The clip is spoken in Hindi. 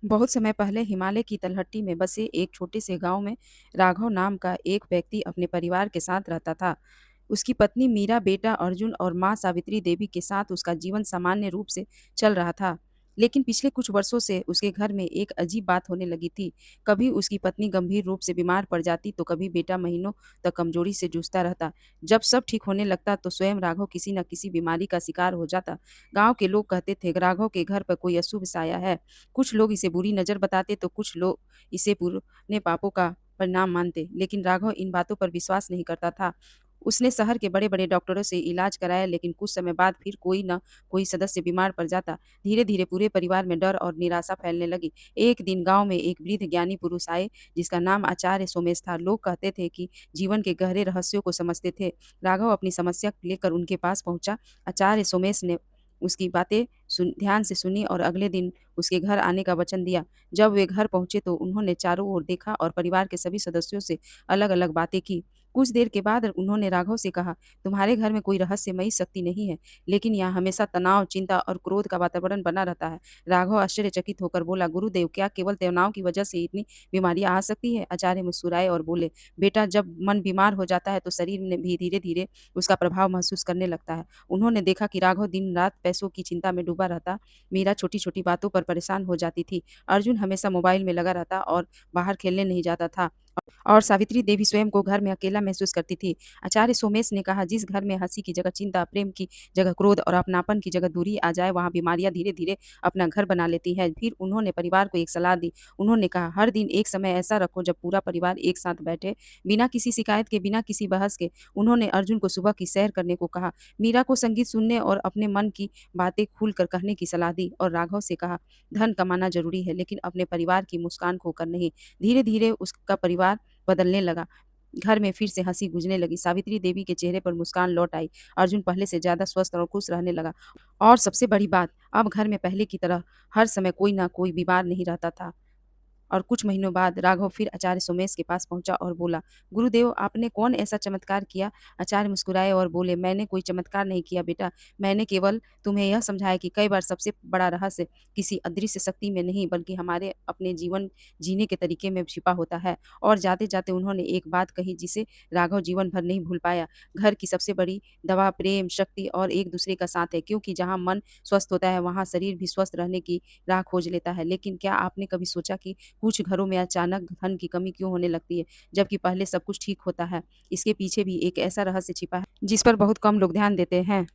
बहुत समय पहले हिमालय की तलहटी में बसे एक छोटे से गांव में राघव नाम का एक व्यक्ति अपने परिवार के साथ रहता था। उसकी पत्नी मीरा, बेटा अर्जुन और मां सावित्री देवी के साथ उसका जीवन सामान्य रूप से चल रहा था। लेकिन पिछले कुछ वर्षों से उसके घर में एक अजीब बात होने लगी थी। कभी उसकी पत्नी गंभीर रूप से बीमार पड़ जाती तो कभी बेटा महीनों तक कमजोरी से जूझता रहता। जब सब ठीक होने लगता तो स्वयं राघव किसी न किसी बीमारी का शिकार हो जाता। गांव के लोग कहते थे राघव के घर पर कोई अशुभ साया है। कुछ लोग इसे बुरी नज़र बताते तो कुछ लोग इसे पुराने पापों का परिणाम मानते, लेकिन राघव इन बातों पर विश्वास नहीं करता था। उसने शहर के बड़े-बड़े डॉक्टरों से इलाज कराया, लेकिन कुछ समय बाद फिर कोई न कोई सदस्य बीमार पड़ जाता। धीरे-धीरे पूरे परिवार में डर और निराशा फैलने लगी। एक दिन गांव में एक वृद्ध ज्ञानी पुरुष आए, जिसका नाम आचार्य सोमेश था। लोग कहते थे कि जीवन के गहरे रहस्यों को समझते थे। राघव अपनी समस्या लेकर उनके पास पहुंचा। आचार्य सोमेश ने उसकी बातें ध्यान से सुनी और अगले दिन उसके घर आने का वचन दिया। जब वे घर पहुंचे तो उन्होंने चारों ओर देखा और परिवार के सभी सदस्यों से अलग-अलग बातें की। कुछ देर के बाद उन्होंने राघव से कहा, तुम्हारे घर में कोई रहस्यमयी शक्ति नहीं है, लेकिन यहाँ हमेशा तनाव, चिंता और क्रोध का वातावरण बना रहता है। राघव आश्चर्यचकित होकर बोला, गुरुदेव, क्या केवल तनाव की वजह से इतनी बीमारियां आ सकती है? आचार्य मुस्कुराए और बोले, बेटा, जब मन बीमार हो जाता है तो शरीर ने भी धीरे धीरे उसका प्रभाव महसूस करने लगता है। उन्होंने देखा कि राघव दिन रात पैसों की चिंता में डूबा रहता। मीरा छोटी-छोटी बातों पर परेशान हो जाती थी। अर्जुन हमेशा मोबाइल में लगा रहता और बाहर खेलने नहीं जाता था। और सावित्री देवी स्वयं को घर में अकेला महसूस करती थी। आचार्य सोमेश ने कहा, जिस घर में हंसी की जगह चिंता, प्रेम की जगह क्रोध और अपनापन की जगह दूरी आ जाए, वहाँ बीमारियां धीरे-धीरे अपना घर बना लेती हैं। फिर उन्होंने परिवार को एक सलाह दी। उन्होंने कहा, हर दिन एक समय ऐसा रखो जब पूरा परिवार एक साथ बैठे, बिना किसी शिकायत के, बिना किसी बहस के। उन्होंने अर्जुन को सुबह की सैर करने को कहा, मीरा को संगीत सुनने और अपने मन की बातें खुलकर कहने की सलाह दी और राघव से कहा, धन कमाना ज़रूरी है, लेकिन अपने परिवार की मुस्कान खोकर नहीं। धीरे-धीरे उसका परिवार बदलने लगा। घर में फिर से हँसी गूंजने लगी। सावित्री देवी के चेहरे पर मुस्कान लौट आई। अर्जुन पहले से ज़्यादा स्वस्थ और खुश रहने लगा। और सबसे बड़ी बात, अब घर में पहले की तरह हर समय कोई न कोई बीमार नहीं रहता था। और कुछ महीनों बाद राघव फिर आचार्य सोमेश के पास पहुंचा और बोला, गुरुदेव, आपने कौन ऐसा चमत्कार किया? आचार्य मुस्कुराए और बोले, मैंने कोई चमत्कार नहीं किया बेटा। मैंने केवल तुम्हें यह समझाया कि कई बार सबसे बड़ा रहस्य किसी अदृश्य शक्ति में नहीं, बल्कि हमारे अपने जीवन जीने के तरीके में छिपा होता है। और जाते जाते उन्होंने एक बात कही जिसे राघव जीवन भर नहीं भूल पाया। घर की सबसे बड़ी दवा प्रेम, शक्ति और एक दूसरे का साथ है, क्योंकि जहाँ मन स्वस्थ होता है वहाँ शरीर भी स्वस्थ रहने की राह खोज लेता है। लेकिन क्या आपने कभी सोचा कि कुछ घरों में अचानक धन की कमी क्यों होने लगती है, जबकि पहले सब कुछ ठीक होता है? इसके पीछे भी एक ऐसा रहस्य छिपा है जिस पर बहुत कम लोग ध्यान देते हैं।